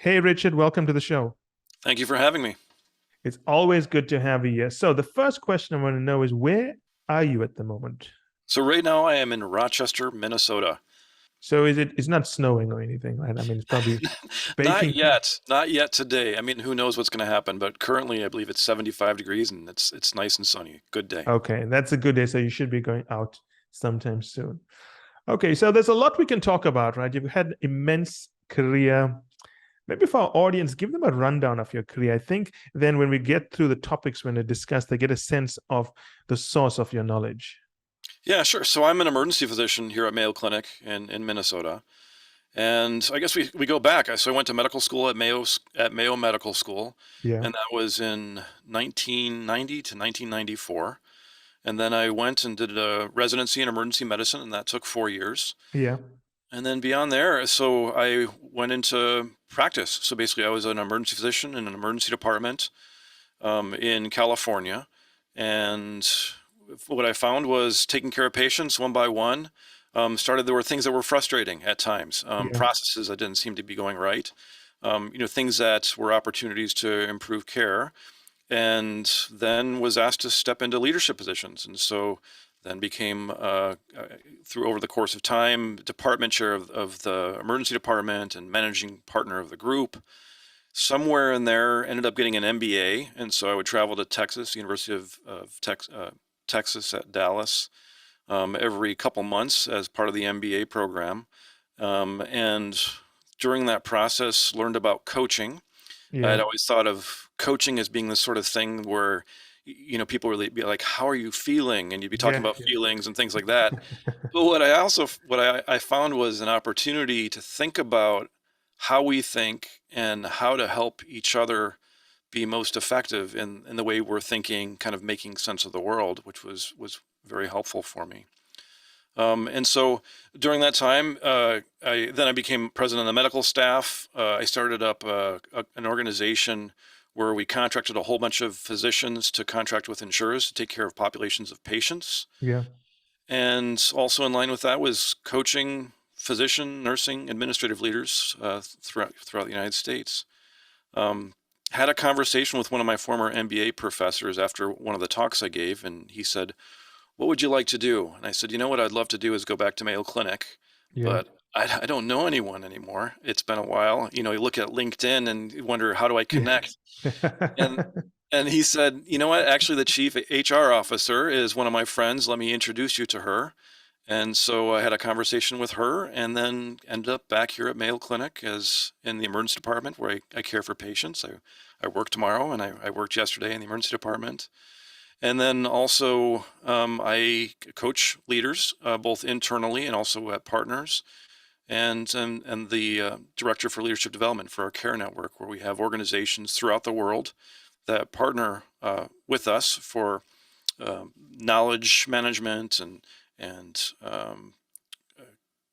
Hey, Richard, welcome to the show. Thank you for having me. It's always good to have you here. So, the first question I want to know is where are you at the moment? So right now I am in Rochester, Minnesota. So, it's not snowing or anything, right? I mean, it's probably Not baking. yet, not yet today. I mean, who knows what's going to happen, but currently I believe it's 75 degrees and it's nice and sunny. Good day. Okay, that's a good day. So, you should be going out sometime soon. Okay, so there's a lot we can talk about, right? You've had immense career. Maybe for our audience, give them a rundown of your career. I think then when we get through the topics when they discuss, they get a sense of the source of your knowledge. Yeah, sure. So I'm an emergency physician here at Mayo Clinic in Minnesota. And I guess we go back. So I went to medical school at Mayo Medical School, Yeah, and that was in 1990 to 1994. And then I went and did a residency in emergency medicine, and that took 4 years. yeah. And then beyond there, so I went into practice. So basically, I was an emergency physician in an emergency department in California. And what I found was taking care of patients one by one. There were things that were frustrating at times, Yeah. processes that didn't seem to be going right, things that were opportunities to improve care, and then was asked to step into leadership positions. And so then became, through over the course of time, department chair of the emergency department and managing partner of the group. Somewhere in there, ended up getting an MBA, and so I would travel to Texas, University of Texas at Dallas, every couple months as part of the MBA program. And during that process, learned about coaching. I had Yeah. always thought of coaching as being this sort of thing where, people really be like, "How are you feeling?" And you'd be talking Yeah. about feelings and things like that. But what I found was an opportunity to think about how we think and how to help each other be most effective in the way we're thinking, kind of making sense of the world, which was very helpful for me. And so during that time, I became president of the medical staff. I started up an organization where we contracted a whole bunch of physicians to contract with insurers to take care of populations of patients. Yeah. And also in line with that was coaching physician, nursing, administrative leaders throughout the United States. Um, had a conversation with one of my former MBA professors after one of the talks I gave, and he said, "What would you like to do?" And I said, "You know what I'd love to do is go back to Mayo Clinic, Yeah. but I don't know anyone anymore. It's been a while. You look at LinkedIn and you wonder, how do I Yeah. connect?" And and he said, "You know what? Actually, the chief HR officer is one of my friends. Let me introduce you to her." And so I had a conversation with her and then ended up back here at Mayo Clinic as in the emergency department where I care for patients. I work tomorrow and I worked yesterday in the emergency department. And then also I coach leaders both internally and also at partners and the director for leadership development for our care network, where we have organizations throughout the world that partner with us for knowledge management and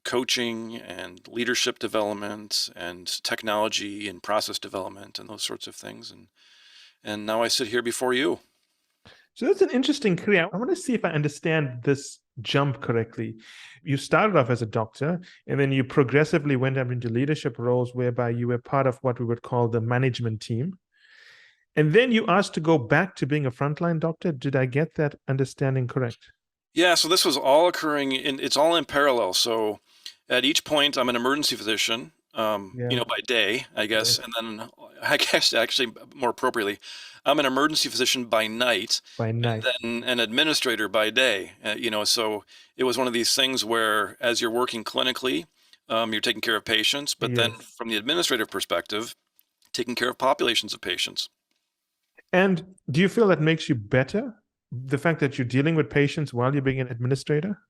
coaching and leadership development and technology and process development and those sorts of things. And now I sit here before you. So that's an interesting career. I want to see if I understand this jump correctly. You started off as a doctor, and then you progressively went up into leadership roles whereby you were part of what we would call the management team. And then you asked to go back to being a frontline doctor. Did I get that understanding correct? Yeah, so this was all occurring it's all in parallel. So at each point, I'm an emergency physician, Yeah. by day, I guess. Right. And then I guess actually more appropriately, I'm an emergency physician by night By and night. then an administrator by day. So it was one of these things where as you're working clinically, you're taking care of patients, but then Yes. from the administrative perspective, taking care of populations of patients. And do you feel that makes you better? The fact that you're dealing with patients while you're being an administrator?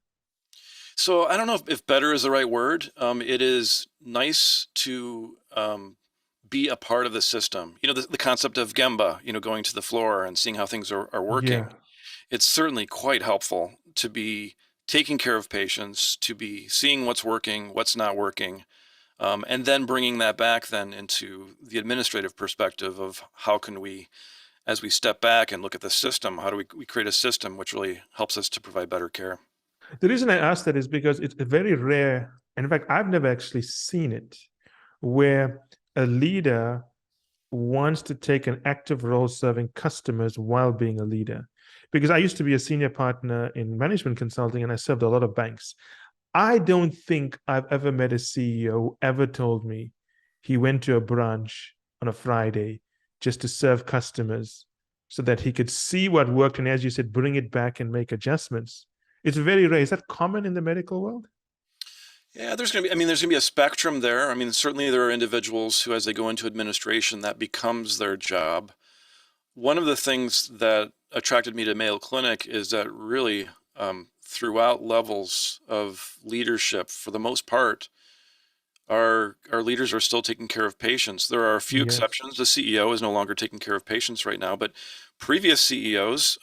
So I don't know if better is the right word. It is nice to be a part of the system. The concept of Gemba, going to the floor and seeing how things are working. Yeah. It's certainly quite helpful to be taking care of patients, to be seeing what's working, what's not working, and then bringing that back then into the administrative perspective of how can we, as we step back and look at the system, how do we create a system which really helps us to provide better care? The reason I ask that is because it's a very rare, and in fact, I've never actually seen it, where a leader wants to take an active role serving customers while being a leader. Because I used to be a senior partner in management consulting and I served a lot of banks. I don't think I've ever met a CEO who ever told me he went to a branch on a Friday just to serve customers so that he could see what worked and, as you said, bring it back and make adjustments. It's very rare. Is that common in the medical world? Yeah, there's gonna be a spectrum there. I mean, certainly there are individuals who, as they go into administration, that becomes their job. One of the things that attracted me to Mayo Clinic is that really, throughout levels of leadership, for the most part, our leaders are still taking care of patients. There are a few Yes. exceptions. The CEO is no longer taking care of patients right now, but previous CEOs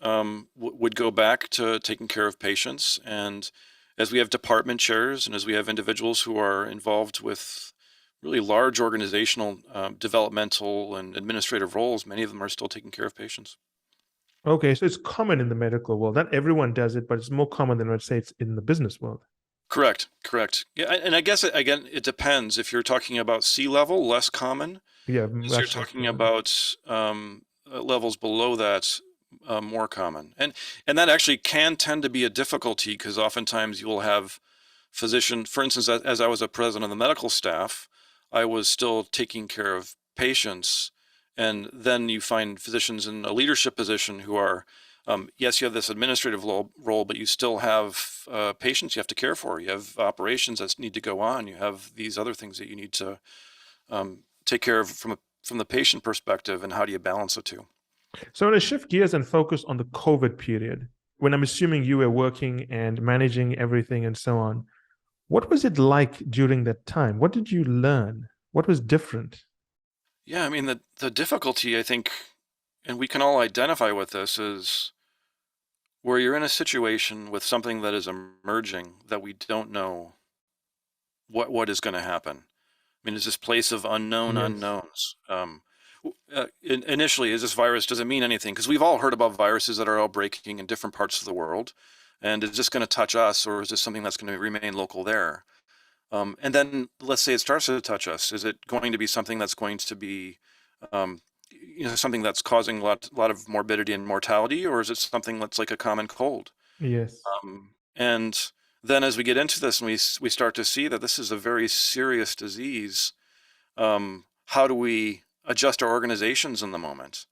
would go back to taking care of patients. And as we have department chairs and as we have individuals who are involved with really large organizational developmental and administrative roles, many of them are still taking care of patients. Okay, so it's common in the medical world. Not everyone does it, but it's more common than, let's say, it's in the business world. Correct, correct. Yeah, and I guess again, it depends. If you're talking about C-level, less common. Yeah, As you're much less talking common. about levels below that, more common. And that actually can tend to be a difficulty because oftentimes you will have physician, for instance, as I was a president of the medical staff, I was still taking care of patients. And then you find physicians in a leadership position who are, yes, you have this administrative role, but you still have patients you have to care for. You have operations that need to go on. You have these other things that you need to take care of from the patient perspective, and how do you balance the two? So I want to shift gears and focus on the COVID period, when I'm assuming you were working and managing everything and so on. What was it like during that time? What did you learn? What was different? Yeah, I mean the difficulty I think, and we can all identify with this, is where you're in a situation with something that is emerging that we don't know what is going to happen. I mean, is this place of unknown Yes. unknowns? Initially, is this virus, does it mean anything? Because we've all heard about viruses that are outbreaking in different parts of the world. And is this going to touch us, or is this something that's going to remain local there? And then let's say it starts to touch us. Is it going to be something that's going to be, um, something that's causing lot of morbidity and mortality, or is it something that's like a common cold? Yes. And then as we get into this and we start to see that this is a very serious disease, how do we adjust our organizations in the moment?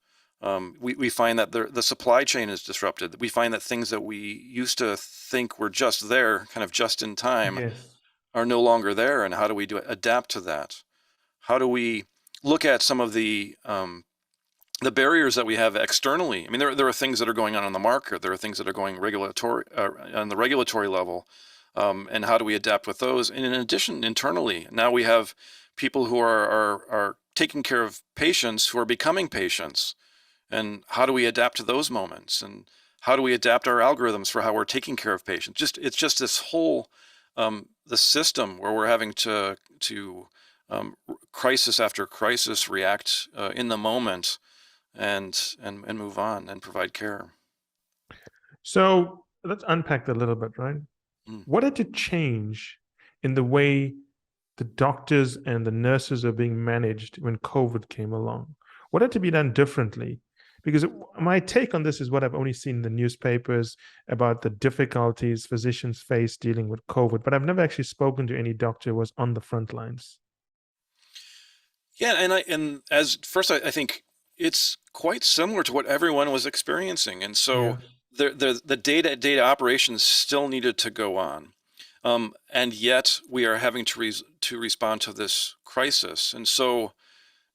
We find that the supply chain is disrupted. We find that things that we used to think were just there, kind of just in time, Yes. are no longer there. And how do we adapt to that? How do we look at some of the barriers that we have externally? I mean, there are things that are going on the market. There are things that are going regulatory on the regulatory level, and how do we adapt with those? And in addition, internally, now we have people who are taking care of patients who are becoming patients, and how do we adapt to those moments? And how do we adapt our algorithms for how we're taking care of patients? It's just this whole the system where we're having to crisis after crisis react in the moment and move on and provide care. So let's unpack that a little bit, right? Mm. What had to change in the way the doctors and the nurses are being managed when COVID came along? What had to be done differently? Because my take on this is what I've only seen in the newspapers about the difficulties physicians face dealing with COVID, but I've never actually spoken to any doctor who was on the front lines. Yeah, and as first, I think it's quite similar to what everyone was experiencing, and so Yeah. the data operations still needed to go on, and yet we are having to respond to this crisis, and so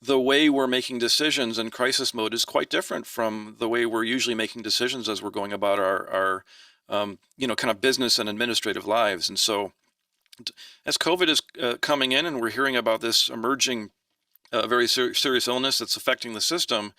the way we're making decisions in crisis mode is quite different from the way we're usually making decisions as we're going about our kind of business and administrative lives. And so as COVID is coming in and we're hearing about this emerging very serious illness that's affecting the system,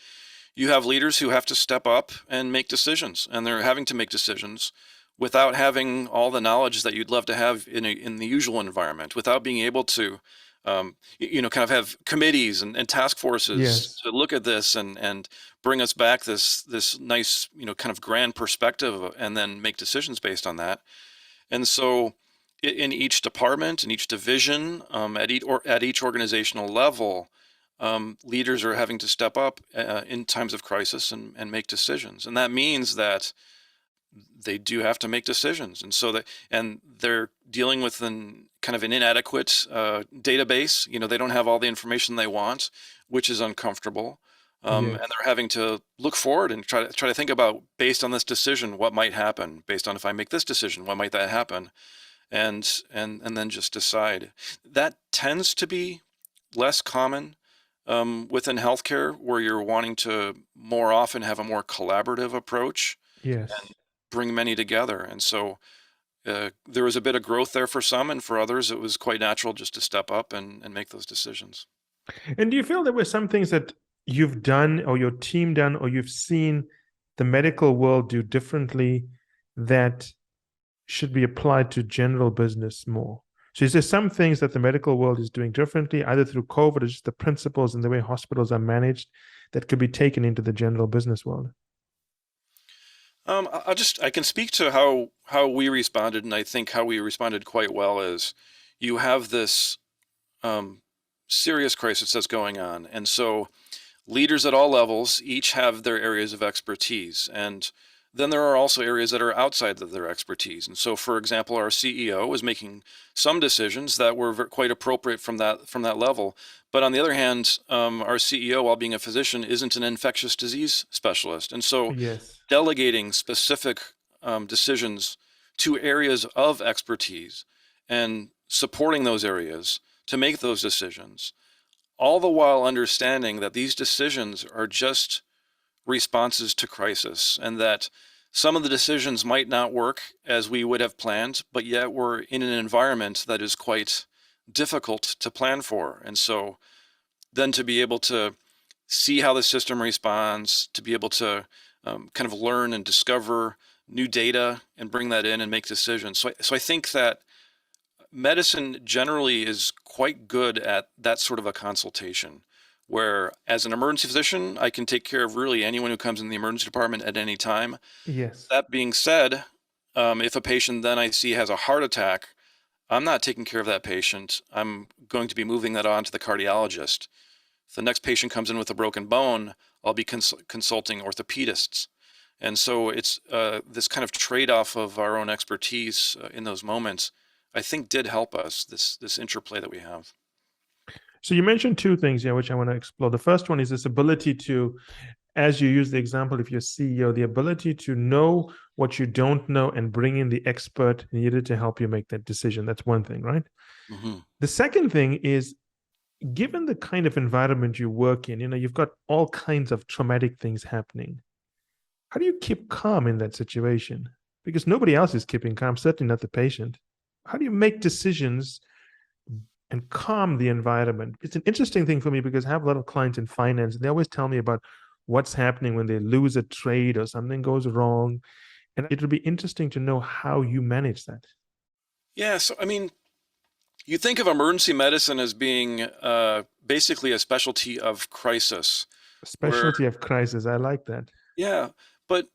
you have leaders who have to step up and make decisions, and they're having to make decisions without having all the knowledge that you'd love to have in the usual environment, without being able to kind of have committees and task forces Yes. to look at this and bring us back this nice, kind of grand perspective, and then make decisions based on that. And so in each department, in each division, at each organizational level, leaders are having to step up in times of crisis and make decisions. And that means that they do have to make decisions. And they're dealing with kind of an inadequate database. They don't have all the information they want, which is uncomfortable. And Yes. they're having to look forward and try to think about, based on this decision, what might happen. Based on, if I make this decision, what might that happen? And then just decide. That tends to be less common within healthcare, where you're wanting to more often have a more collaborative approach Yes. and bring many together. And so there was a bit of growth there for some, and for others, it was quite natural just to step up and make those decisions. And do you feel there were some things that you've done or your team done or you've seen the medical world do differently that should be applied to general business more? So is there some things that the medical world is doing differently, either through COVID or just the principles and the way hospitals are managed, that could be taken into the general business world? I can speak to how we responded, and I think how we responded quite well is you have this serious crisis that's going on. And so leaders at all levels each have their areas of expertise. And then there are also areas that are outside of their expertise. And so, for example, our CEO was making some decisions that were quite appropriate from that level. But on the other hand, our CEO, while being a physician, isn't an infectious disease specialist. And so Yes. delegating specific decisions to areas of expertise and supporting those areas to make those decisions, all the while understanding that these decisions are just responses to crisis, and that some of the decisions might not work as we would have planned, but yet we're in an environment that is quite difficult to plan for. And so then to be able to see how the system responds, to be able to kind of learn and discover new data and bring that in and make decisions. So I think that medicine generally is quite good at that sort of a consultation, where as an emergency physician, I can take care of really anyone who comes in the emergency department at any time. Yes. That being said, if a patient then I see has a heart attack, I'm not taking care of that patient. I'm going to be moving that on to the cardiologist. If the next patient comes in with a broken bone, I'll be consulting orthopedists. And so it's this kind of trade-off of our own expertise in those moments, I think, did help us, this interplay that we have. So you mentioned two things here, which I want to explore. The first one is this ability to, as you use the example of your CEO, the ability to know what you don't know and bring in the expert needed to help you make that decision. That's one thing, right? Mm-hmm. The second thing is, given the kind of environment you work in, you've got all kinds of traumatic things happening. How do you keep calm in that situation? Because nobody else is keeping calm, certainly not the patient. How do you make decisions and calm the environment? It's an interesting thing for me because I have a lot of clients in finance, and they always tell me about what's happening when they lose a trade or something goes wrong. And it would be interesting to know how you manage that. Yeah, so I mean, you think of emergency medicine as being basically a specialty of crisis, where, Specialty of crisis. I like that. yeah, but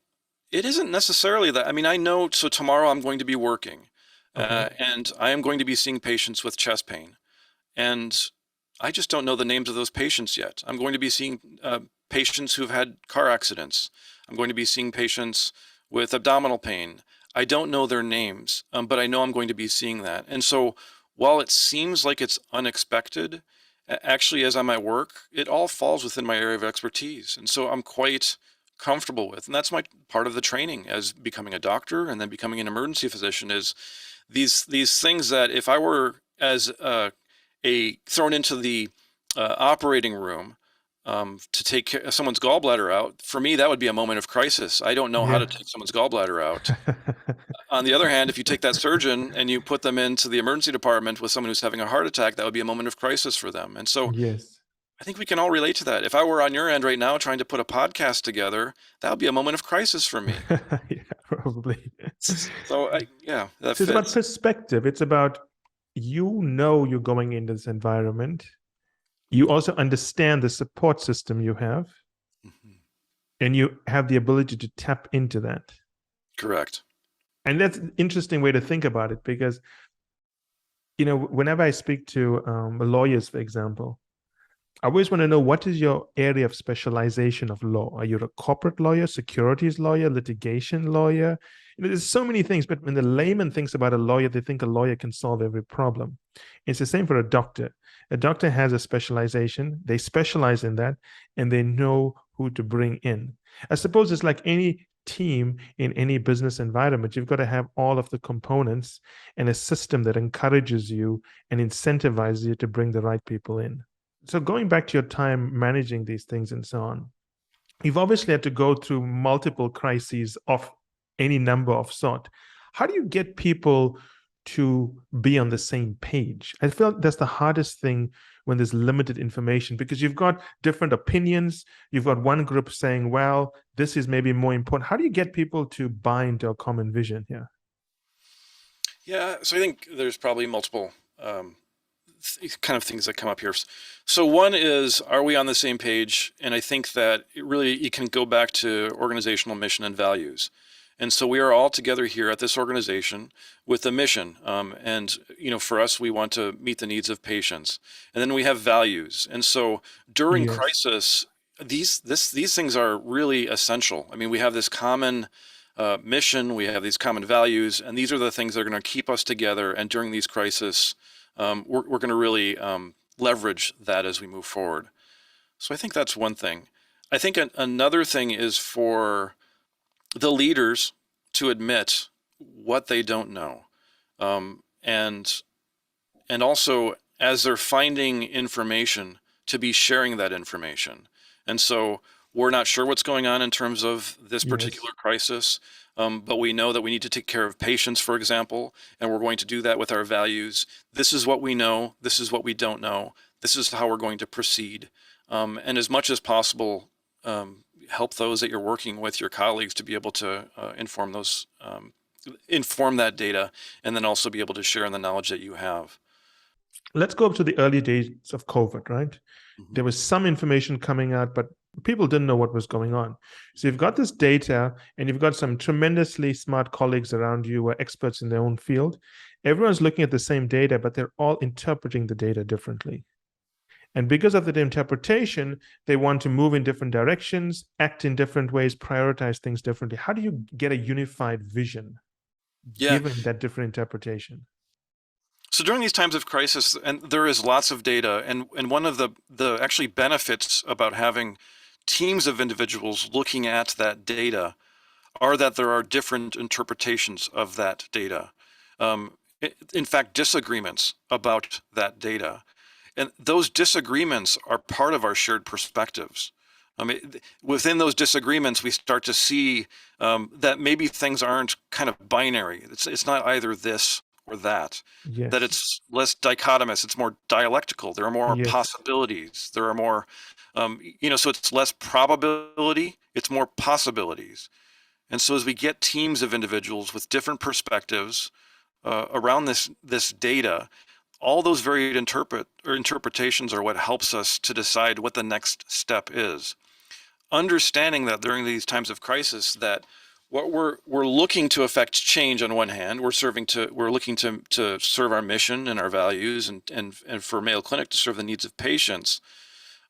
it isn't necessarily that. I mean, I know, so tomorrow I'm going to be working, Okay. and I am going to be seeing patients with chest pain. And I just don't know the names of those patients yet. I'm going to be seeing patients who've had car accidents. I'm going to be seeing patients with abdominal pain. I don't know their names, but I know I'm going to be seeing that. And so while it seems like it's unexpected, actually, as I'm at work, it all falls within my area of expertise. And so I'm quite comfortable with, and that's my part of the training as becoming a doctor and then becoming an emergency physician, is these things that if I were as thrown into the operating room to take someone's gallbladder out, for me that would be a moment of crisis. I don't know how to Yeah. take someone's gallbladder out. On the other hand, if you take that surgeon and you put them into the emergency department with someone who's having a heart attack, that would be a moment of crisis for them. And so Yes. I think we can all relate to that. If I were on your end right now trying to put a podcast together, that would be a moment of crisis for me. Yeah, probably. So yeah, that So it's about fits. perspective. It's about, you're going into this environment. You also understand the support system you have, Mhm. and you have the ability to tap into that. Correct. And that's an interesting way to think about it because, whenever I speak to lawyers, for example, I always want to know, what is your area of specialization of law? Are you a corporate lawyer, securities lawyer, litigation lawyer? There's so many things, but when the layman thinks about a lawyer, they think a lawyer can solve every problem. It's the same for a doctor. A doctor has a specialization, they specialize in that, and they know who to bring in. I suppose it's like any team in any business environment. You've got to have all of the components and a system that encourages you and incentivizes you to bring the right people in. So going back to your time managing these things and so on, you've obviously had to go through multiple crises of any number of sort. How do you get people to be on the same page? I feel that's the hardest thing when there's limited information, because you've got different opinions. You've got one group saying, well, this is maybe more important. How do you get people to buy into a common vision here? Yeah, so I think there's probably multiple kind of things that come up here. So one is, are we on the same page? And I think that it can go back to organizational mission and values. And so we are all together here at this organization with a mission. And for us, we want to meet the needs of patients. And then we have values. And so during Yes. crisis, these things are really essential. I mean, we have this common mission, we have these common values, and these are the things that are going to keep us together. And during these crises, we're going to really leverage that as we move forward. So I think that's one thing. I think another thing is for the leaders to admit what they don't know, and also as they're finding information, to be sharing that information. And so we're not sure what's going on in terms of this particular crisis, but we know that we need to take care of patients, for example, and we're going to do that with our values. This is what we know. This is what we don't know. This is how we're going to proceed. And as much as possible, help those that you're working with, your colleagues, to be able to inform that data, and then also be able to share in the knowledge that you have. Let's go up to the early days of COVID, right? Mm-hmm. There was some information coming out, but people didn't know what was going on. So you've got this data and you've got some tremendously smart colleagues around you who are experts in their own field. Everyone's looking at the same data, but they're all interpreting the data differently. And because of that interpretation, they want to move in different directions, act in different ways, prioritize things differently. How do you get a unified vision given that different interpretation? So during these times of crisis, and there is lots of data, and one of the actually benefits about having teams of individuals looking at that data are that there are different interpretations of that data. In fact, disagreements about that data. And those disagreements are part of our shared perspectives. I mean, within those disagreements, we start to see that maybe things aren't kind of binary. It's not either this or that. Yes. That it's less dichotomous. It's more dialectical. There are more Yes. possibilities. There are more, so it's less probability. It's more possibilities. And so as we get teams of individuals with different perspectives around this data, all those varied interpretations are what helps us to decide what the next step is. Understanding that during these times of crisis, that what we're looking to affect change on one hand, we're looking to serve our mission and our values, and for Mayo Clinic to serve the needs of patients.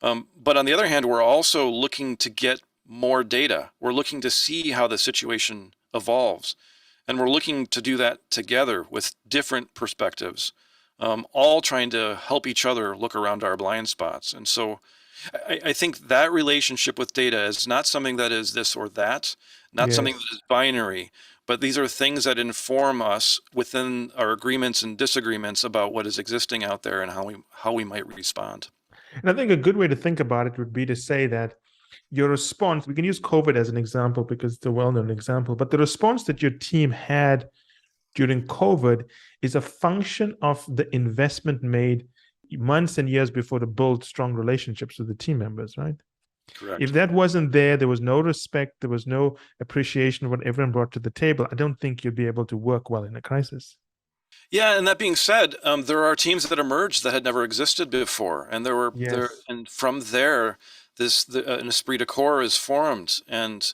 But on the other hand, we're also looking to get more data. We're looking to see how the situation evolves, and we're looking to do that together with different perspectives, all trying to help each other look around our blind spots. And so I think that relationship with data is not something that is this or that, not something that is binary, but these are things that inform us within our agreements and disagreements about what is existing out there and how we might respond. And I think a good way to think about it would be to say that your response, we can use COVID as an example because it's a well-known example, but the response that your team had during COVID is a function of the investment made months and years before to build strong relationships with the team members, right? Correct. If that wasn't there was no respect, there was no appreciation of what everyone brought to the table, I don't think you'd be able to work well in a crisis. Yeah, and that being said, there are teams that emerged that had never existed before, and and from there, an esprit de corps is formed. And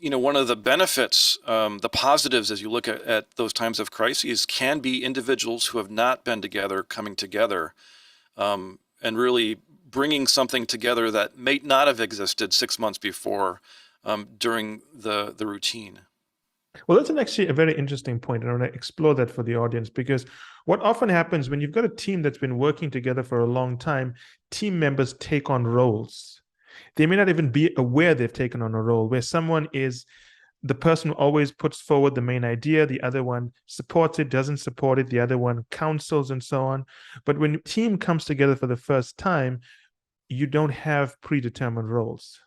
one of the benefits, the positives, as you look at those times of crises, can be individuals who have not been together coming together, and really bringing something together that may not have existed 6 months before during the routine. Well, that's actually a very interesting point, and I want to explore that for the audience, because what often happens when you've got a team that's been working together for a long time, team members take on roles. They may not even be aware they've taken on a role where someone is the person who always puts forward the main idea, the other one supports it, doesn't support it, the other one counsels, and so on. But when your team comes together for the first time, you don't have predetermined roles.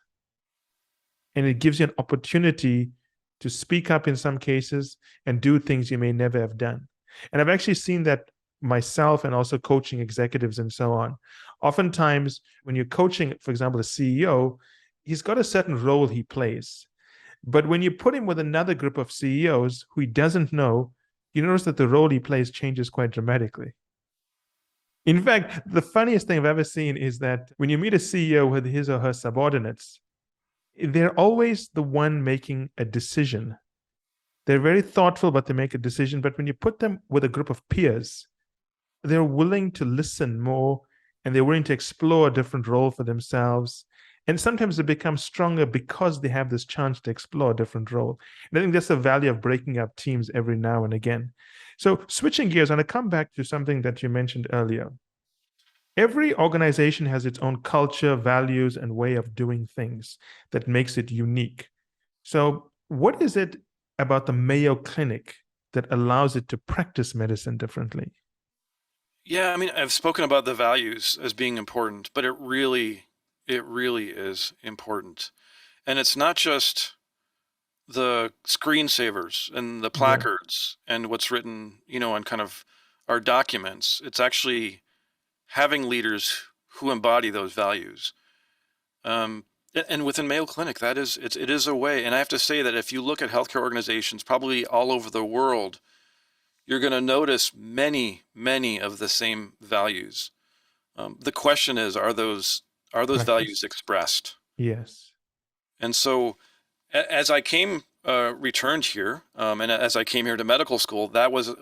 And it gives you an opportunity to speak up in some cases and do things you may never have done. And I've actually seen that myself and also coaching executives and so on. Oftentimes, when you're coaching, for example, a CEO, he's got a certain role he plays. But when you put him with another group of CEOs who he doesn't know, you notice that the role he plays changes quite dramatically. In fact, the funniest thing I've ever seen is that when you meet a CEO with his or her subordinates, they're always the one making a decision. They're very thoughtful, but they make a decision. But when you put them with a group of peers, they're willing to listen more and they're willing to explore a different role for themselves. And sometimes they become stronger because they have this chance to explore a different role. And I think that's the value of breaking up teams every now and again. So switching gears, and I come back to something that you mentioned earlier. Every organization has its own culture, values, and way of doing things that makes it unique. So what is it about the Mayo Clinic that allows it to practice medicine differently? Yeah, I mean, I've spoken about the values as being important, but it really is important. And it's not just the screensavers and the Yeah. placards and what's written, on kind of our documents. It's actually having leaders who embody those values. And within Mayo Clinic, it is a way. And I have to say that if you look at healthcare organizations, probably all over the world, you're going to notice many, many of the same values. The question is, are those Practice. values expressed? Yes. And so, as I returned here, and as I came here to medical school, that was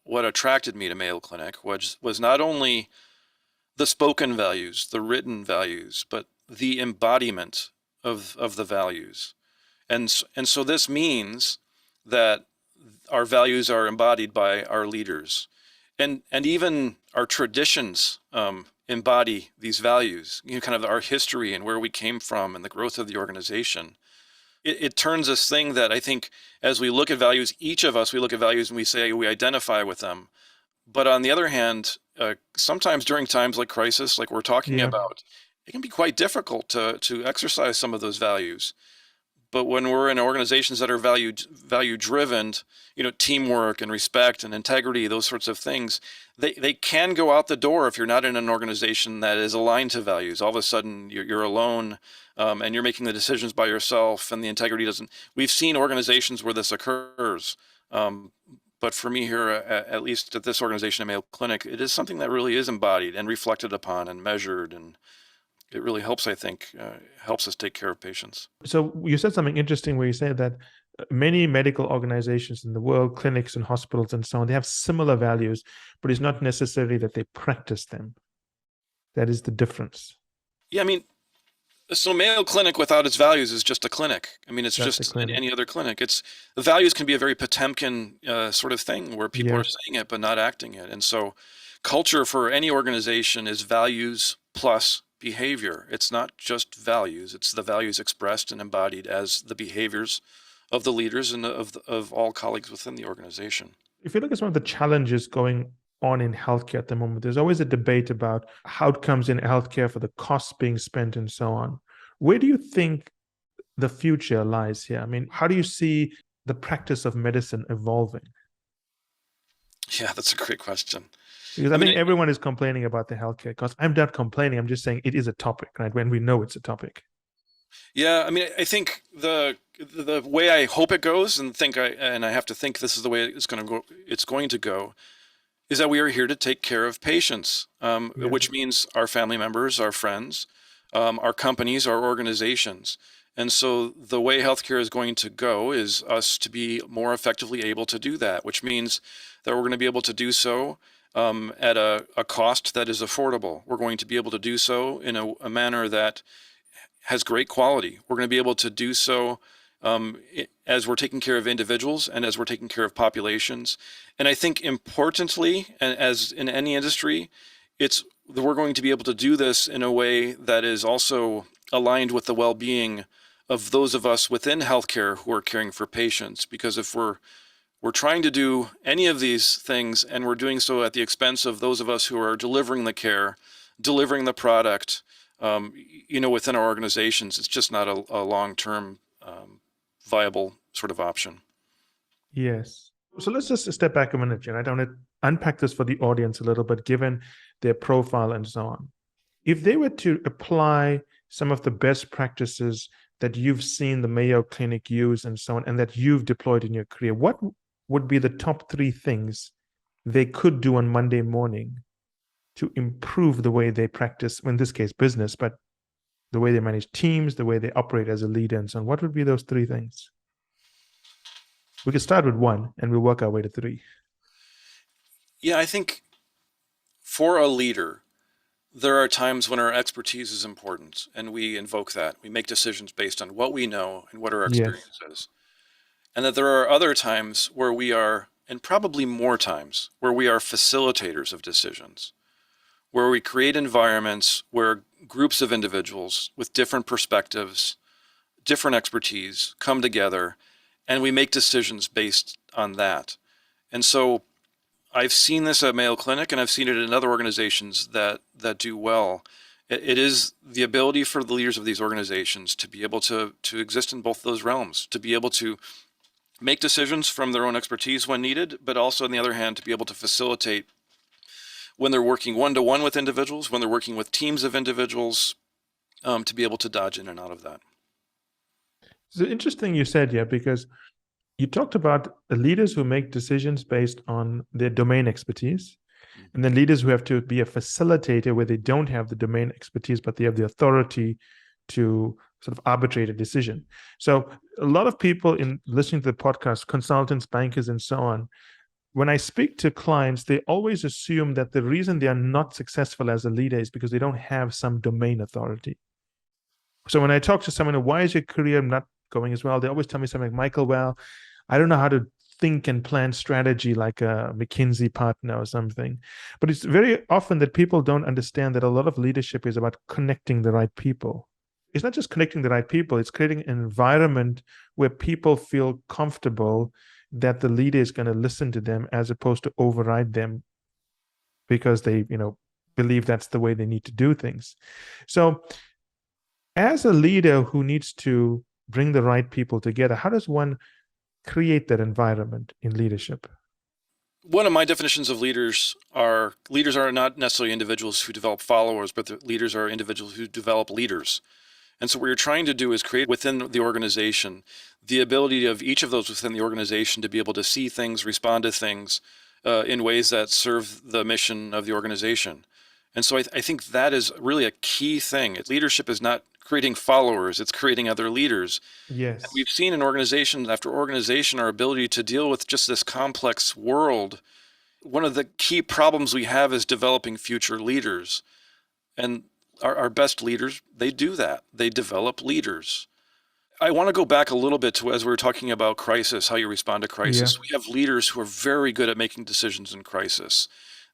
what attracted me to Mayo Clinic, was not only the spoken values, the written values, but the embodiment of the values. And so this means that our values are embodied by our leaders, and even our traditions embody these values, kind of our history and where we came from and the growth of the organization. It turns this thing that I think as we look at values, each of us, we look at values and we say we identify with them. But on the other hand, sometimes during times like crisis, like we're talking about, it can be quite difficult to exercise some of those values. But when we're in organizations that are value driven, teamwork and respect and integrity, those sorts of things, they can go out the door if you're not in an organization that is aligned to values. All of a sudden you're alone, and you're making the decisions by yourself, and the integrity doesn't. We've seen organizations where this occurs. But for me here, at least at this organization, Mayo Clinic, it is something that really is embodied and reflected upon and measured, and it really helps, I think, helps us take care of patients. So you said something interesting where you said that many medical organizations in the world, clinics and hospitals and so on, they have similar values, but it's not necessarily that they practice them. That is the difference. Yeah, I mean, so Mayo Clinic without its values is just a clinic. I mean, it's Just just any other clinic. The values can be a very Potemkin sort of thing where people are saying it but not acting it. And so culture for any organization is values plus behavior. It's not just values. It's the values expressed and embodied as the behaviors of the leaders and of all colleagues within the organization. If you look at some of the challenges going on in healthcare at the moment, there's always a debate about outcomes in healthcare for the costs being spent and so on. Where do you think the future lies here? I mean, how do you see the practice of medicine evolving? Yeah, that's a great question. Because I think everyone is complaining about the healthcare costs. I'm not complaining. I'm just saying it is a topic, right? When we know it's a topic. Yeah, I mean, I think the way I hope it goes, and I have to think this is the way it's going to go, is that we are here to take care of patients, which means our family members, our friends, our companies, our organizations. And so the way healthcare is going to go is us to be more effectively able to do that, which means that we're going to be able to do so at a cost that is affordable. We're going to be able to do so in a manner that has great quality. We're going to be able to do so as we're taking care of individuals and as we're taking care of populations. And I think importantly, and as in any industry, we're going to be able to do this in a way that is also aligned with the well-being of those of us within healthcare who are caring for patients. Because if we're trying to do any of these things and we're doing so at the expense of those of us who are delivering the care, delivering the product, within our organizations, it's just not a long-term viable sort of option. Yes. So let's just step back a minute, Jen. I want to unpack this for the audience a little bit, given their profile and so on. If they were to apply some of the best practices that you've seen the Mayo Clinic use and so on, and that you've deployed in your career, what would be the top 3 things they could do on Monday morning to improve the way they practice, in this case, business, but the way they manage teams, the way they operate as a leader, and so on? What would be those 3 things? We could start with 1 and we'll work our way to 3. Yeah, I think for a leader, there are times when our expertise is important and we invoke that. We make decisions based on what we know and what our experience is. And that there are other times where we are, and probably more times, where we are facilitators of decisions, where we create environments where groups of individuals with different perspectives, different expertise come together, and we make decisions based on that. And so I've seen this at Mayo Clinic, and I've seen it in other organizations that do well. It is the ability for the leaders of these organizations to be able to exist in both those realms, to be able to make decisions from their own expertise when needed, but also, on the other hand, to be able to facilitate when they're working one-to-one with individuals, when they're working with teams of individuals, to be able to dodge in and out of that. It's interesting you said, yeah, because you talked about the leaders who make decisions based on their domain expertise, and then leaders who have to be a facilitator where they don't have the domain expertise, but they have the authority to sort of arbitrate a decision. So a lot of people in listening to the podcast, consultants, bankers, and so on, when I speak to clients, they always assume that the reason they are not successful as a leader is because they don't have some domain authority. So when I talk to someone, why is your career not going as well? They always tell me something like, Michael, well, I don't know how to think and plan strategy like a McKinsey partner or something. But it's very often that people don't understand that a lot of leadership is about connecting the right people. It's not just connecting the right people, it's creating an environment where people feel comfortable that the leader is going to listen to them as opposed to override them because they, believe that's the way they need to do things. So as a leader who needs to bring the right people together, how does one create that environment in leadership? One of my definitions of leaders are not necessarily individuals who develop followers, but the leaders are individuals who develop leaders. And so what you're trying to do is create within the organization the ability of each of those within the organization to be able to see things, respond to things in ways that serve the mission of the organization. And so I think that is really a key thing. Leadership is not creating followers, it's creating other leaders. Yes. And we've seen in organization after organization our ability to deal with just this complex world. One of the key problems we have is developing future leaders. And our best leaders, they do that. They develop leaders. I want to go back a little bit to as we were talking about crisis, how you respond to crisis. Yeah. We have leaders who are very good at making decisions in crisis.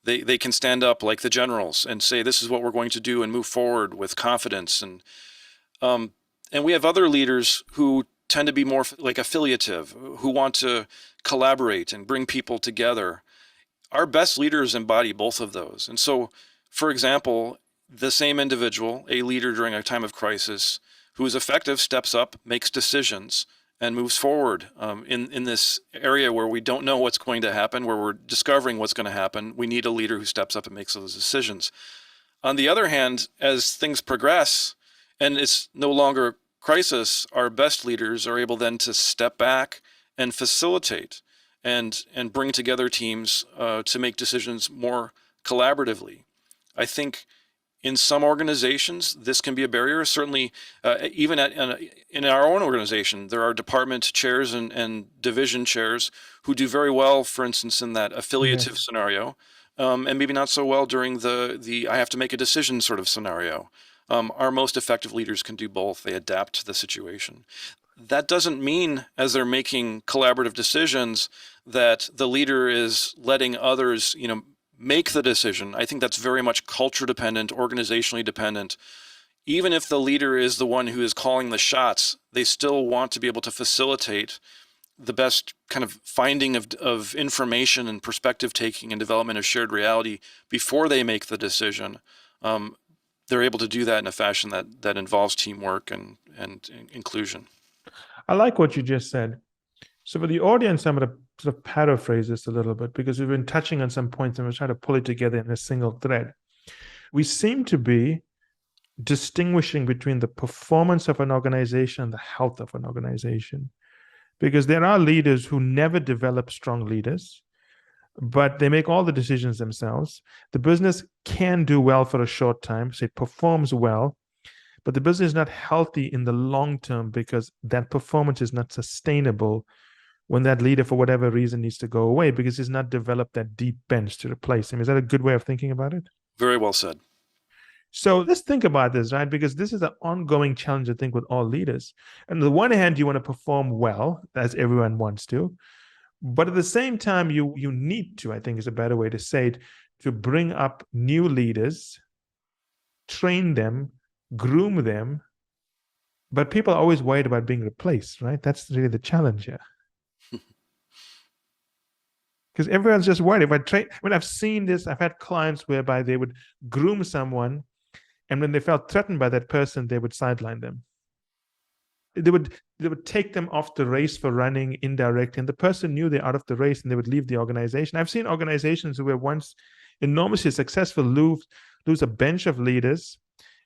They can stand up like the generals and say, this is what we're going to do and move forward with confidence. And we have other leaders who tend to be more like affiliative, who want to collaborate and bring people together. Our best leaders embody both of those. And so, for example, the same individual, a leader during a time of crisis, who is effective, steps up, makes decisions, and moves forward in this area where we don't know what's going to happen, where we're discovering what's going to happen. We need a leader who steps up and makes those decisions. On the other hand, as things progress and it's no longer crisis, our best leaders are able then to step back and facilitate and bring together teams to make decisions more collaboratively. I think in some organizations, this can be a barrier. Certainly, even in our own organization, there are department chairs and division chairs who do very well, for instance, in that affiliative scenario. and maybe not so well during the I have to make a decision sort of scenario. Our most effective leaders can do both. They adapt to the situation. That doesn't mean, as they're making collaborative decisions, that the leader is letting others, make the decision. I think that's very much culture dependent, organizationally dependent. Even if the leader is the one who is calling the shots, they still want to be able to facilitate the best kind of finding of information and perspective taking and development of shared reality before they make the decision. They're able to do that in a fashion that involves teamwork and inclusion. I like what you just said. So for the audience, I'm going to sort of paraphrase this a little bit because we've been touching on some points and we're trying to pull it together in a single thread. We seem to be distinguishing between the performance of an organization and the health of an organization, because there are leaders who never develop strong leaders, but they make all the decisions themselves. The business can do well for a short time, so it performs well, but the business is not healthy in the long term because that performance is not sustainable when that leader, for whatever reason, needs to go away because he's not developed that deep bench to replace him. Is that a good way of thinking about it? Very well said. So let's think about this, right? Because this is an ongoing challenge, I think, with all leaders. On the one hand, you want to perform well, as everyone wants to. But at the same time, you need to, I think is a better way to say it, to bring up new leaders, train them, groom them. But people are always worried about being replaced, right? That's really the challenge here. Because everyone's just worried. I've seen this, I've had clients whereby they would groom someone, and when they felt threatened by that person, they would sideline them. They would take them off the race for running indirectly, and the person knew they're out of the race, and they would leave the organization. I've seen organizations who were once enormously successful lose a bench of leaders,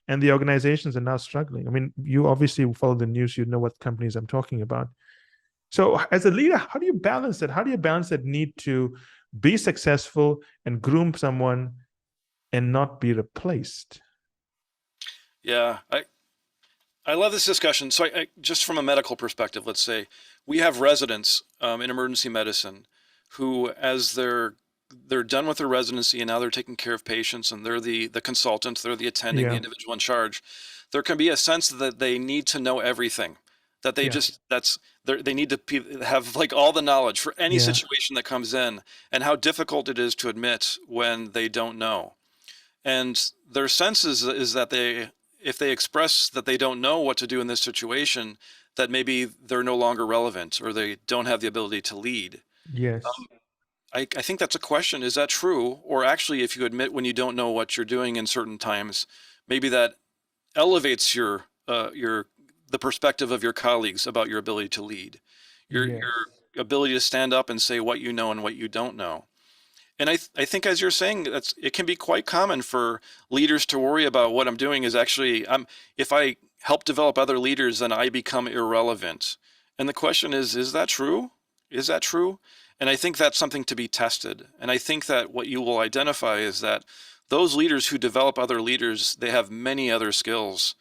and the organizations are now struggling. I mean, you obviously follow the news, you know what companies I'm talking about. So as a leader, how do you balance it? How do you balance that need to be successful and groom someone and not be replaced? Yeah, I love this discussion. So just from a medical perspective, let's say we have residents in emergency medicine who, as they're done with their residency and now they're taking care of patients and they're the consultants, they're the attending, the individual in charge, there can be a sense that they need to know everything, that they need to have like all the knowledge for any situation that comes in, and how difficult it is to admit when they don't know. And their sense is that if they express that they don't know what to do in this situation, that maybe they're no longer relevant or they don't have the ability to lead. Yes. I think that's a question. Is that true? Or actually, if you admit when you don't know what you're doing in certain times, maybe that elevates the perspective of your colleagues about your ability to lead, your ability to stand up and say what you know and what you don't know. And I think, as you're saying, it can be quite common for leaders to worry about what I'm doing is actually, if I help develop other leaders, then I become irrelevant. And the question is that true? Is that true? And I think that's something to be tested. And I think that what you will identify is that those leaders who develop other leaders, they have many other skills.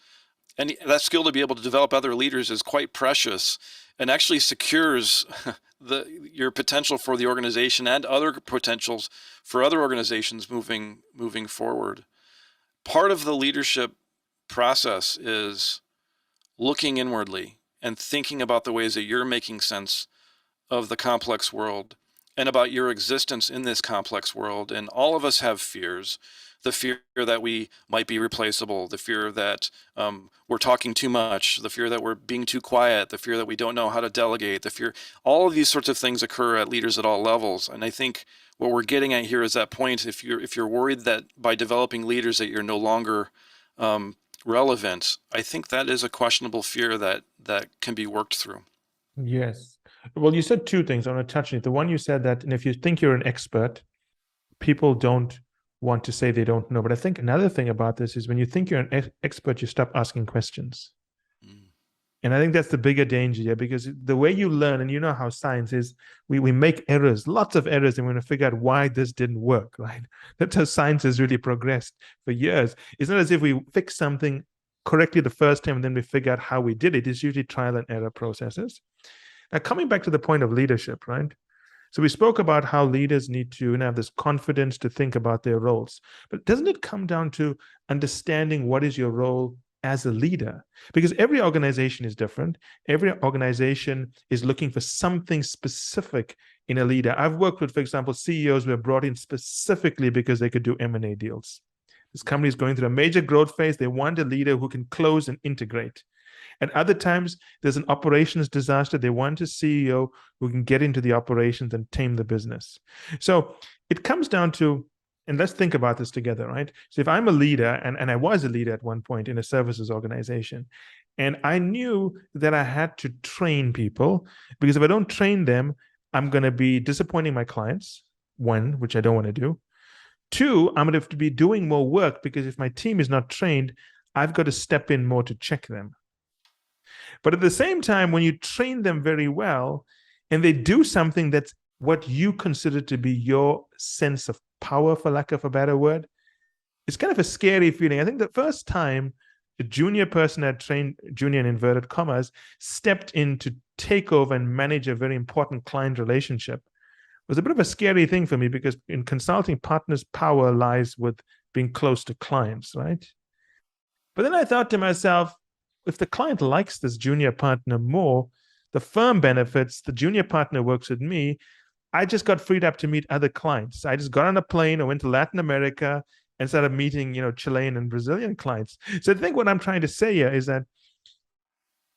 And that skill to be able to develop other leaders is quite precious and actually secures your potential for the organization and other potentials for other organizations moving forward. Part of the leadership process is looking inwardly and thinking about the ways that you're making sense of the complex world and about your existence in this complex world. And all of us have fears. The fear that we might be replaceable, the fear that we're talking too much, the fear that we're being too quiet, the fear that we don't know how to delegate, the fear, all of these sorts of things occur at leaders at all levels. And I think what we're getting at here is that point, if you're worried that by developing leaders that you're no longer relevant, I think that is a questionable fear that can be worked through. Yes. Well, you said two things. I want to touch on it. The one you said that, and if you think you're an expert, people don't want to say they don't know. But I think another thing about this is when you think you're an expert, you stop asking questions. And I think that's the bigger danger here, because the way you learn, and you know how science is, we make errors, lots of errors, and we're going to figure out why this didn't work, right? That's how science has really progressed for years. It's not as if we fix something correctly the first time and then we figure out how we did it. It's usually trial and error processes. Now, coming back to the point of leadership, right? So we spoke about how leaders need to have this confidence to think about their roles. But doesn't it come down to understanding what is your role as a leader? Because every organization is different. Every organization is looking for something specific in a leader. I've worked with, for example, CEOs who were brought in specifically because they could do M&A deals. This company is going through a major growth phase. They want a leader who can close and integrate. At other times, there's an operations disaster. They want a CEO who can get into the operations and tame the business. So it comes down to, and let's think about this together, right? So if I'm a leader, and I was a leader at one point in a services organization, and I knew that I had to train people, because if I don't train them, I'm going to be disappointing my clients, one, which I don't want to do. Two, I'm going to have to be doing more work, because if my team is not trained, I've got to step in more to check them. But at the same time, when you train them very well and they do something that's what you consider to be your sense of power, for lack of a better word, it's kind of a scary feeling. I think the first time a junior person had trained, junior in inverted commas, stepped in to take over and manage a very important client relationship was a bit of a scary thing for me, because in consulting, partners' power lies with being close to clients, right? But then I thought to myself, if the client likes this junior partner more, the firm benefits, the junior partner works with me, I just got freed up to meet other clients. I just got on a plane, I went to Latin America and started meeting, Chilean and Brazilian clients. So I think what I'm trying to say here is that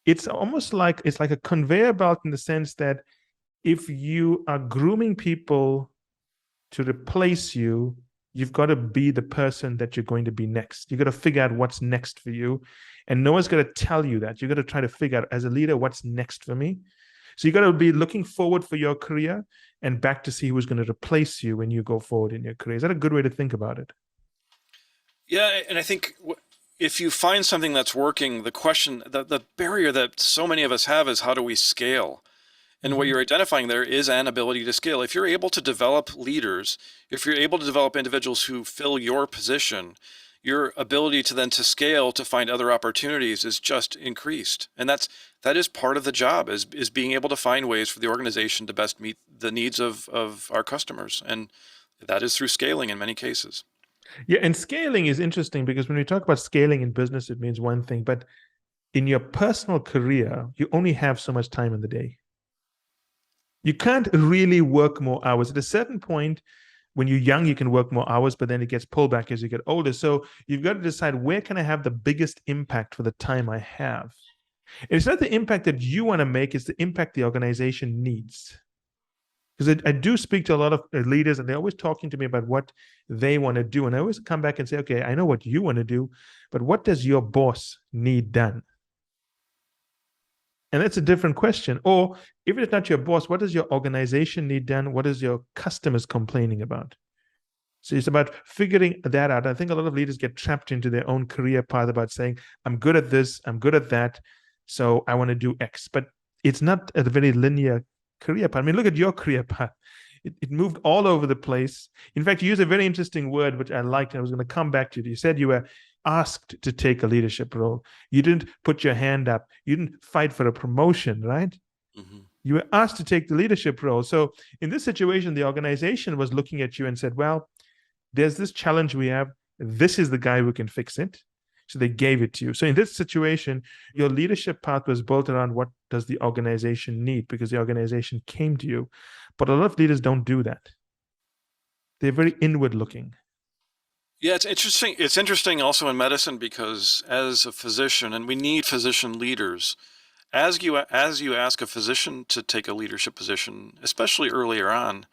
it's almost like it's like a conveyor belt, in the sense that if you are grooming people to replace you, you've got to be the person that you're going to be next. You've got to figure out what's next for you. And no one's going to tell you that. You've got to try to figure out, as a leader, what's next for me. So you've got to be looking forward for your career and back to see who's going to replace you when you go forward in your career. Is that a good way to think about it? Yeah, and I think if you find something that's working, the question, the barrier that so many of us have is, how do we scale? And what you're identifying there is an ability to scale. If you're able to develop leaders, if you're able to develop individuals who fill your position, your ability to then to scale, to find other opportunities, is just increased. And that is part of the job, is being able to find ways for the organization to best meet the needs of our customers. And that is through scaling in many cases. Yeah, and scaling is interesting, because when we talk about scaling in business, it means one thing, but in your personal career, you only have so much time in the day. You can't really work more hours. At a certain point, when you're young, you can work more hours, but then it gets pulled back as you get older. So you've got to decide, where can I have the biggest impact for the time I have? And it's not the impact that you want to make, it's the impact the organization needs. Because I do speak to a lot of leaders, and they're always talking to me about what they want to do. And I always come back and say, okay, I know what you want to do, but what does your boss need done? And that's a different question. Or if it's not your boss, what does your organization need done? What is your customers complaining about? So it's about figuring that out. I think a lot of leaders get trapped into their own career path about saying, I'm good at this, I'm good at that, so I want to do X. But it's not a very linear career path. I mean, look at your career path. It moved all over the place. In fact, you used a very interesting word, which I liked, and I was going to come back to it. You said you were asked to take a leadership role. You didn't put your hand up. You didn't fight for a promotion, right? Mm-hmm. You were asked to take the leadership role. So in this situation, the organization was looking at you and said, well, there's this challenge we have. This is the guy who can fix it. So they gave it to you. So in this situation, your leadership path was built around, what does the organization need? Because the organization came to you. But a lot of leaders don't do that. They're very inward looking. Yeah, it's interesting. It's interesting also in medicine, because as a physician, and we need physician leaders, as you ask a physician to take a leadership position, especially earlier on,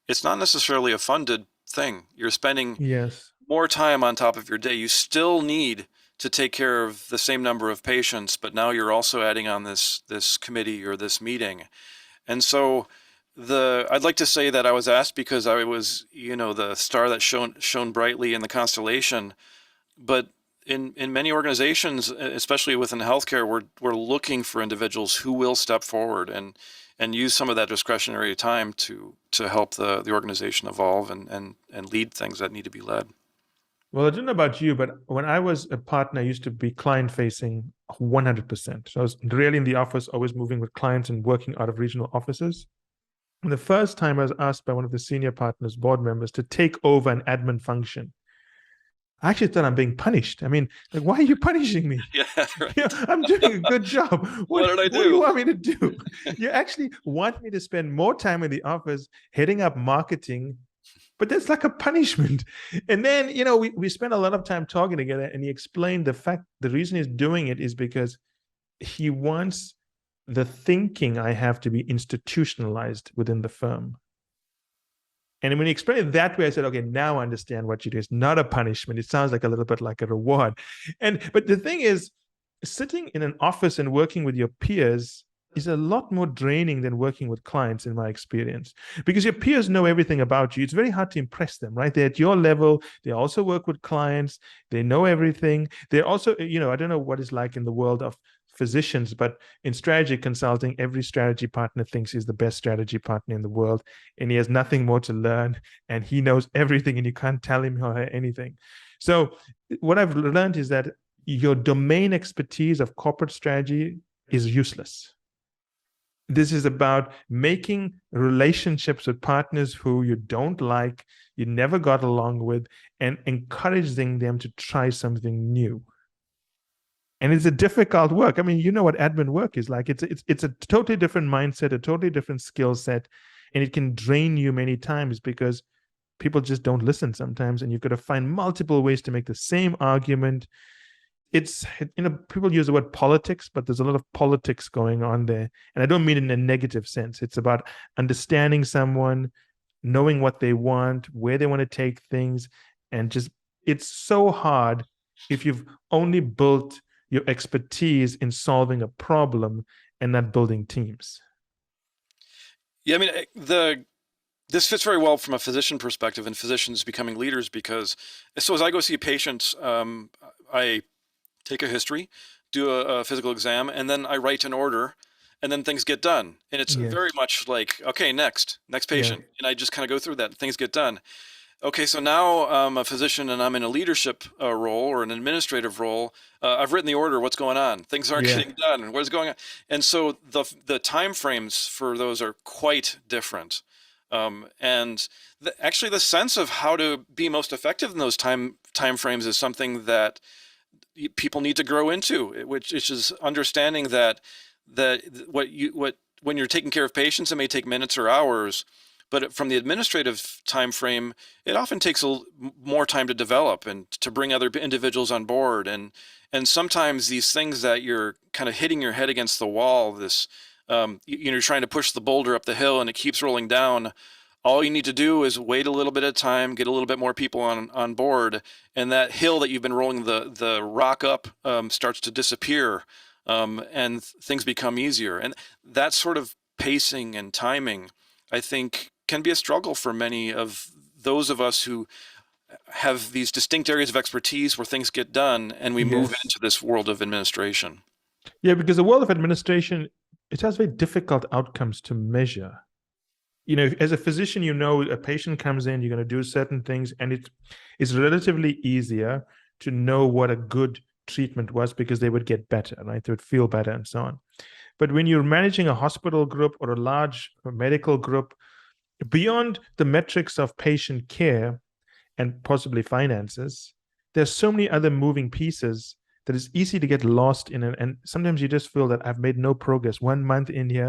it's not necessarily a funded thing. You're spending more time on top of your day. You still need to take care of the same number of patients, but now you're also adding on this committee or this meeting. And so I'd like to say that I was asked because I was, the star that shone brightly in the constellation. But in many organizations, especially within healthcare, we're looking for individuals who will step forward and use some of that discretionary time to help the organization evolve and lead things that need to be led. Well, I don't know about you, but when I was a partner, I used to be client-facing 100%. So I was really in the office, always moving with clients and working out of regional offices. And the first time I was asked by one of the senior partners, board members, to take over an admin function, I actually thought I'm being punished. I mean, like, why are you punishing me? Yeah, right. I'm doing a good job. What did I What do you do? want me to do? You actually want me to spend more time in the office heading up marketing, but that's like a punishment. And then, we spent a lot of time talking together, and he explained the reason he's doing it is because he wants the thinking I have to be institutionalized within the firm. And when he explained it that way, I said, okay, now I understand what you do. It's not a punishment. It sounds like a little bit like a reward. But the thing is, sitting in an office and working with your peers is a lot more draining than working with clients, in my experience, because your peers know everything about you. It's very hard to impress them, right? They're at your level. They also work with clients. They know everything. They're also, I don't know what it's like in the world of physicians, but in strategy consulting, every strategy partner thinks he's the best strategy partner in the world, and he has nothing more to learn, and he knows everything, and you can't tell him or her anything. So what I've learned is that your domain expertise of corporate strategy is useless. This is about making relationships with partners who you don't like, you never got along with, and encouraging them to try something new. And it's a difficult work. I mean, you know what admin work is like. It's a totally different mindset, a totally different skill set, and it can drain you many times because people just don't listen sometimes, and you've got to find multiple ways to make the same argument. It's, people use the word politics, but there's a lot of politics going on there, and I don't mean it in a negative sense. It's about understanding someone, knowing what they want, where they want to take things, and just, it's so hard if you've only built your expertise in solving a problem and not building teams. Yeah, I mean, this fits very well from a physician perspective and physicians becoming leaders because, so as I go see patients, I take a history, do a physical exam, and then I write an order, and then things get done. And it's Yes. very much like, okay, next patient. Yeah. And I just kind of go through that, and things get done. Okay, so now I'm a physician and I'm in a leadership role or an administrative role. I've written the order. What's going on? Things aren't Yeah. getting done. What is going on? And so the time frames for those are quite different. And actually, the sense of how to be most effective in those time frames is something that people need to grow into, which is understanding that when you're taking care of patients, it may take minutes or hours. But from the administrative time frame, it often takes more time to develop and to bring other individuals on board. And sometimes these things that you're kind of hitting your head against the wall, this you're trying to push the boulder up the hill and it keeps rolling down. All you need to do is wait a little bit of time, get a little bit more people on board, and that hill that you've been rolling the rock up starts to disappear, and things become easier. And that sort of pacing and timing, I think, can be a struggle for many of those of us who have these distinct areas of expertise where things get done and we move Yes. into this world of administration. Yeah, because the world of administration, it has very difficult outcomes to measure. As a physician, a patient comes in, you're going to do certain things, and it's relatively easier to know what a good treatment was because they would get better, right? They would feel better and so on. But when you're managing a hospital group or a large medical group, beyond the metrics of patient care and possibly finances, there's so many other moving pieces that it's easy to get lost in it. And sometimes you just feel that I've made no progress 1 month in here,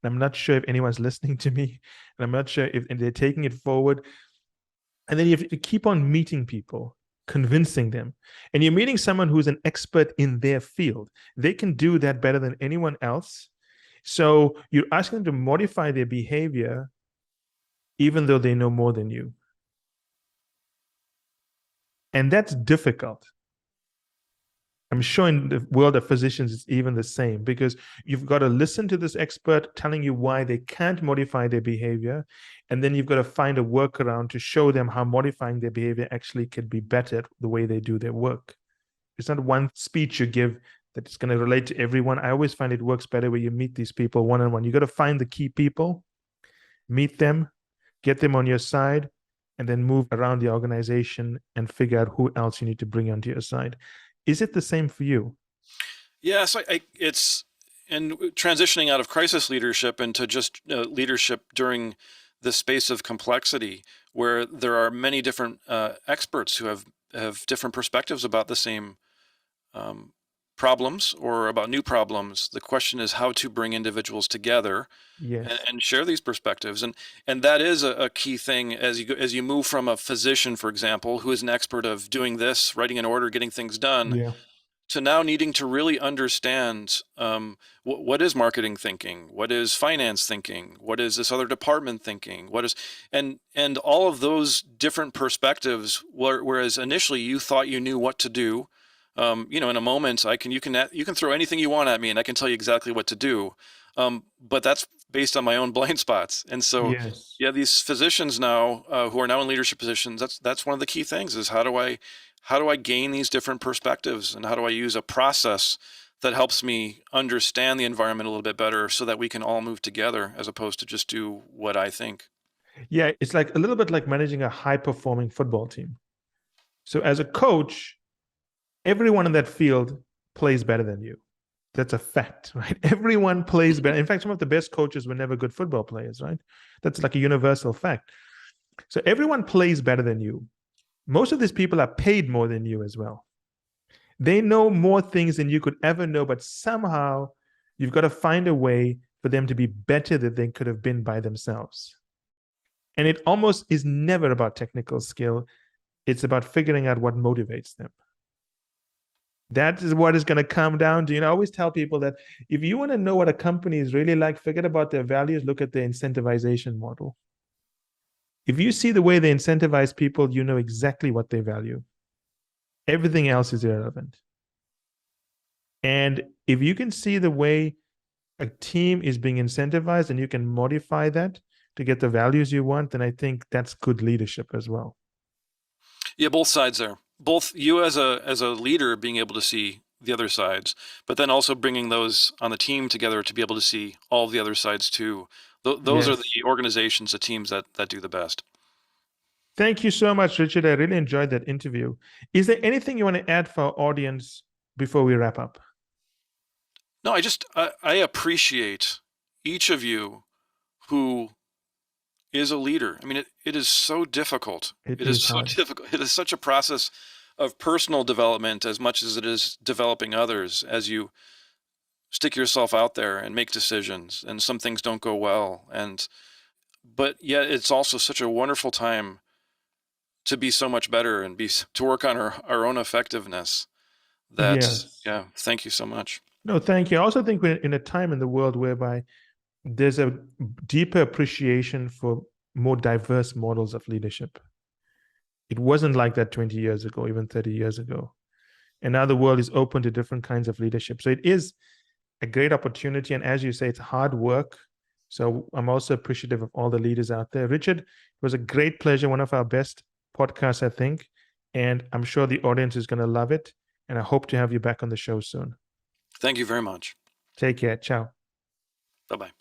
and I'm not sure if anyone's listening to me, and I'm not sure if they're taking it forward. And then you have to keep on meeting people, convincing them. And you're meeting someone who's an expert in their field. They can do that better than anyone else. So you're asking them to modify their behavior, even though they know more than you. And that's difficult. I'm sure in the world of physicians, it's even the same, because you've got to listen to this expert telling you why they can't modify their behavior. And then you've got to find a workaround to show them how modifying their behavior actually could be better the way they do their work. It's not one speech you give that's going to relate to everyone. I always find it works better where you meet these people one-on-one. You got to find the key people, meet them, get them on your side, and then move around the organization and figure out who else you need to bring onto your side. Is it the same for you? Yeah, so it's and transitioning out of crisis leadership into just leadership during the space of complexity, where there are many different experts who have different perspectives about the same problems or about new problems. The question is how to bring individuals together Yes. and share these perspectives, and that is a key thing as you move from a physician, for example, who is an expert of doing this, writing an order, getting things done, Yeah. to now needing to really understand what is marketing thinking, what is finance thinking, what is this other department thinking, what is, and all of those different perspectives. Whereas initially you thought you knew what to do, in a moment you can throw anything you want at me and I can tell you exactly what to do, but that's based on my own blind spots. And so, Yes. yeah, these physicians now who are now in leadership positions, that's one of the key things is how do I gain these different perspectives, and how do I use a process that helps me understand the environment a little bit better so that we can all move together as opposed to just do what I think. Yeah, it's like a little bit like managing a high-performing football team. So as a coach, everyone in that field plays better than you. That's a fact, right? Everyone plays better. In fact, some of the best coaches were never good football players, right? That's like a universal fact. So everyone plays better than you. Most of these people are paid more than you as well. They know more things than you could ever know, but somehow you've got to find a way for them to be better than they could have been by themselves. And it almost is never about technical skill. It's about figuring out what motivates them. That is what is going to come down to. I always tell people that if you want to know what a company is really like, forget about their values, look at their incentivization model. If you see the way they incentivize people, you know exactly what they value. Everything else is irrelevant. And if you can see the way a team is being incentivized and you can modify that to get the values you want, then I think that's good leadership as well. Yeah, both sides there. Both you as a leader being able to see the other sides, but then also bringing those on the team together to be able to see all the other sides too. Those are Yes. the organizations, the teams that do the best. Thank you so much, Richard. I really enjoyed that interview. Is there anything you want to add for our audience before we wrap up? No, I appreciate each of you who is a leader. I mean, it is so difficult. It It is is so hard. difficult. It is such a process of personal development as much as it is developing others as you stick yourself out there and make decisions, and some things don't go well. But yet it's also such a wonderful time to be so much better and to work on our own effectiveness. Yes. Yeah, thank you so much. No, thank you. I also think we're in a time in the world whereby there's a deeper appreciation for more diverse models of leadership. It wasn't like that 20 years ago, even 30 years ago. And now the world is open to different kinds of leadership. So it is a great opportunity. And as you say, it's hard work. So I'm also appreciative of all the leaders out there. Richard, it was a great pleasure, one of our best podcasts, I think. And I'm sure the audience is going to love it. And I hope to have you back on the show soon. Thank you very much. Take care. Ciao. Bye-bye.